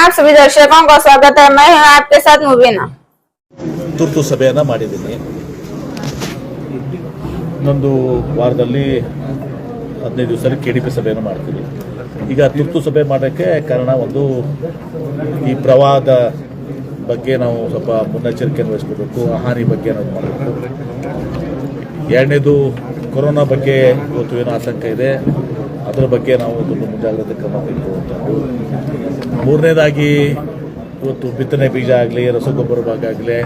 आप सभी दर्शकों का स्वागत है। मैं हूं आपके साथ मुबीना। ತುರ್ತು ಸಭೆಯನ್ನು ಮಾಡಿದ್ದೀನಿ. ಇನ್ನೊಂದು ವಾರದಲ್ಲಿ 15 ದಿವಸ KDP ಸಭೆಯನ್ನು ಮಾಡ್ತೀವಿ. ಈಗ ತುರ್ತು ಸಭೆ ಮಾಡೋಕ್ಕೆ ಕಾರಣ ಒಂದು ಈ ಪ್ರವಾಹದ ಬಗ್ಗೆ ನಾವು ಸ್ವಲ್ಪ ಮುನ್ನೆಚ್ಚರಿಕೆಯನ್ನು ವಹಿಸ್ಕೋಬೇಕು, ಹಾನಿ ಬಗ್ಗೆ ನಾವು ಮಾಡಬೇಕು. ಎರಡನೇದು ಕೊರೋನಾ ಬಗ್ಗೆ ಇವತ್ತು ಏನೋ ಆತಂಕ ಇದೆ, ಅದರ ಬಗ್ಗೆ ನಾವು ಒಂದು ಮುಂಜಾಗ್ರತೆ ಕ್ರಮ ತೆಗೆದುಕೊಳ್ಳುವಂಥದ್ದು. ಮೂರನೇದಾಗಿ ಇವತ್ತು ಬಿತ್ತನೆ ಬೀಜ ಆಗಲಿ, ರಸಗೊಬ್ಬರ ಭಾಗ ಆಗಲಿ,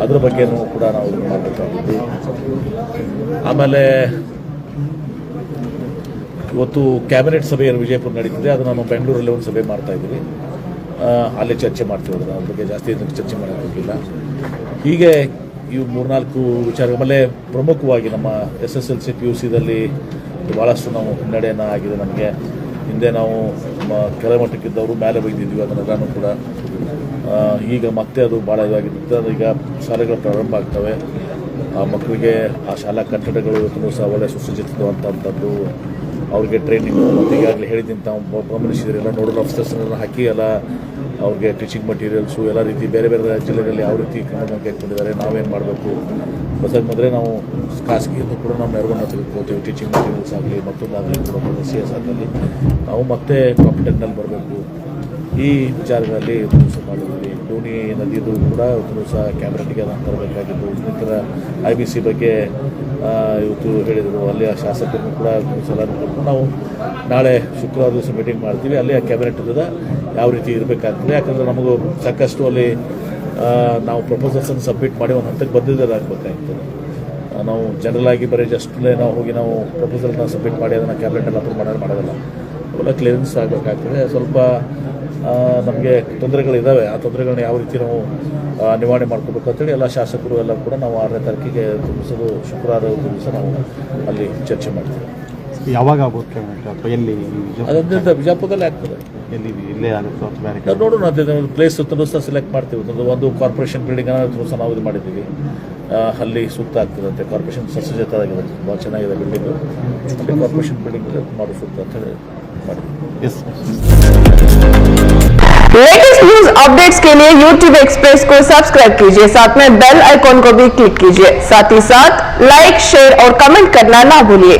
ಅದರ ಬಗ್ಗೆನೂ ಕೂಡ ನಾವು ಮಾಡಬೇಕಾಗಿದ್ದು. ಆಮೇಲೆ ಇವತ್ತು ಕ್ಯಾಬಿನೆಟ್ ಸಭೆ ವಿಜಯಪುರ ನಡೀತಿದೆ, ಅದು ನಾವು ಬೆಂಗಳೂರಲ್ಲಿ ಒಂದು ಸಭೆ ಮಾಡ್ತಾ ಇದ್ದೀವಿ, ಅಲ್ಲಿ ಚರ್ಚೆ ಮಾಡ್ತೀವಿ. ಅದ್ರ ಬಗ್ಗೆ ಜಾಸ್ತಿ ಚರ್ಚೆ ಮಾಡೋಕ್ಕಾಗಿಲ್ಲ. ಹೀಗೆ ಇವು 3-4 ವಿಚಾರ. ಆಮೇಲೆ ಪ್ರಮುಖವಾಗಿ ನಮ್ಮ SSLC PUCದಲ್ಲಿ ಭಾಳಷ್ಟು ನಾವು ಹಿನ್ನಡೆಯನ್ನು ಆಗಿದೆ ನಮಗೆ. ಹಿಂದೆ ನಾವು ಕೆಳಮಟ್ಟಕ್ಕಿದ್ದವರು ಮೇಲೆ ಬೈದಿದ್ವಿ, ಅದನ್ನೆಲ್ಲನೂ ಕೂಡ ಈಗ ಮತ್ತೆ ಅದು ಭಾಳ ಇದಾಗಿದ್ದು. ಈಗ ಶಾಲೆಗಳು ಪ್ರಾರಂಭ ಆಗ್ತವೆ, ಆ ಮಕ್ಕಳಿಗೆ ಆ ಶಾಲಾ ಕಟ್ಟಡಗಳು ಇವತ್ತು ಸಹ ಒಳ್ಳೆ ಸುಸಜ್ಜಿತವಂಥದ್ದು, ಅವ್ರಿಗೆ ಟ್ರೈನಿಂಗ್ ಮತ್ತು ಈಗಾಗಲೇ ಹೇಳಿದ್ದೀನಿ ತಾವು ಗಮನಿಸಿದ್ರೆ ಎಲ್ಲ ನೋಡಲ್ ಆಫೀಸರ್ಸ್ನೆಲ್ಲ ಹಾಕಿ ಎಲ್ಲ ಅವ್ರಿಗೆ ಟೀಚಿಂಗ್ ಮಟೀರಿಯಲ್ಸು ಎಲ್ಲ ರೀತಿ ಬೇರೆ ಬೇರೆ ಜಿಲ್ಲೆಗಳಲ್ಲಿ ಯಾವ ರೀತಿ ಕ್ರಮವನ್ನು ಕೈಗೊಂಡಿದ್ದಾರೆ, ನಾವೇನು ಮಾಡಬೇಕು. ಮೊದಲೇ ನಾವು ಖಾಸಗಿಯನ್ನು ಕೂಡ ನಾವು ನೆರವನ್ನು ತೆಗೆದುಕೊಳ್ತೀವಿ, ಟೀಚಿಂಗ್ ಮಟೀರಿಯಲ್ಸ್ ಆಗಲಿ ಮತ್ತೊಂದಾಗಲಿ ಕೂಡ CS ಆಗಲಿ ನಾವು ಮತ್ತೆ ಕಾಂಪಿಟೆಂಟ್ನಲ್ಲಿ ಬರಬೇಕು. ಈ ವಿಚಾರಗಳಲ್ಲಿ ಸಹ ಮಾಡಿದ್ವಿ. ಡೋನಿ ನದಿದು ಕೂಡ ಇವತ್ತು ಸಹ ಕ್ಯಾಬಿನೆಟ್ಗೆ ಅದನ್ನು ತರಬೇಕಾಗಿದ್ದು. ಇನ್ನಿತರ IBC ಬಗ್ಗೆ ಇವತ್ತು ಹೇಳಿದರು, ಅಲ್ಲಿ ಆ ಶಾಸಕರನ್ನು ಕೂಡ ಸಲ ನಾವು ನಾಳೆ ಶುಕ್ರವಾರ ದಿವಸ ಮೀಟಿಂಗ್ ಮಾಡ್ತೀವಿ. ಅಲ್ಲಿ ಆ ಕ್ಯಾಬಿನೆಟ್ ಯಾವ ರೀತಿ ಇರಬೇಕಾಗ್ತದೆ. ಯಾಕಂದರೆ ನಮಗೂ ಸಾಕಷ್ಟು ಅಲ್ಲಿ ನಾವು ಪ್ರಪೋಸಲ್ಸನ್ನು ಸಬ್ಮಿಟ್ ಮಾಡಿ ಒಂದು ಹಂತಕ್ಕೆ ಬಂದಿದ್ದಾಗಬೇಕಾಗ್ತದೆ. ನಾವು ಜನರಲ್ ಆಗಿ ಬರೀ ಜಸ್ಟ್ಲೇ ನಾವು ಹೋಗಿ ನಾವು ಪ್ರಪೋಸಲ್ನ ಸಬ್ಮಿಟ್ ಮಾಡಿ ಅದನ್ನು ಕ್ಯಾಬಿನೆಟಲ್ಲಿ ಅಪ್ರೂವ್ ಮಾಡೋದಿಲ್ಲ. ಅವೆಲ್ಲ ಕ್ಲಿಯರೆನ್ಸ್ ಆಗಬೇಕಾಗ್ತದೆ. ಸ್ವಲ್ಪ ನಮಗೆ ತೊಂದರೆಗಳಿದ್ದಾವೆ, ಆ ತೊಂದರೆಗಳನ್ನ ಯಾವ ರೀತಿ ನಾವು ನಿವಾರಣೆ ಮಾಡ್ಕೋಬೇಕು ಅಂತೇಳಿ ಎಲ್ಲ ಶಾಸಕರು ಎಲ್ಲ ಕೂಡ ನಾವು 6ನೇ ತಾರೀಕಿಗೆ ತುಂಬಿಸಲು ಶುಕ್ರವಾರ ದಿವಸ ನಾವು ಅಲ್ಲಿ ಚರ್ಚೆ ಮಾಡ್ತೀವಿ. ಯಾವಾಗ ಆಗುತ್ತೆ ಅಥವಾ ಎಲ್ಲಿ? ಅದರಿಂದ ಬಿಜಾಪುರದಲ್ಲೇ ಆಗ್ತದೆ. ಎಲ್ಲಿ ಇಲ್ಲೇ ಆಗುತ್ತೆ ಅಥವಾ ಬೇರೆ ನಾವು ನೋಡೋಣ, ಅದೇ ಪ್ಲೇಸ್ ಸಹ ಸೆಲೆಕ್ಟ್ ಮಾಡ್ತೀವಿ. ಒಂದು ಕಾರ್ಪೊರೇಷನ್ ಬಿಲ್ಡಿಂಗ್ ಸಹ ನಾವು ಇದು ಮಾಡಿದ್ದೀವಿ, ಅಲ್ಲಿ ಸೂಕ್ತ ಆಗ್ತದಂತೆ. ಕಾರ್ಪೊರೇಷನ್ ಸಜ್ಜಿತವಾಗಿದೆ, ಭಾಳ ಚೆನ್ನಾಗಿದೆ ಬಿಲ್ಡಿಂಗು. ಅಲ್ಲಿ ಕಾರ್ಪೊರೇಷನ್ ಬಿಲ್ಡಿಂಗ್ ಮಾಡೋ ಸೂಕ್ತ ಅಂತ ಹೇಳಿ ಮಾಡಿದ್ವಿ. लेटेस्ट न्यूज अपडेट्स के लिए YouTube एक्सप्रेस को सब्सक्राइब कीजिए, साथ में बेल आइकॉन को भी क्लिक कीजिए। साथ ही साथ लाइक, शेयर और कमेंट करना ना भूलिए।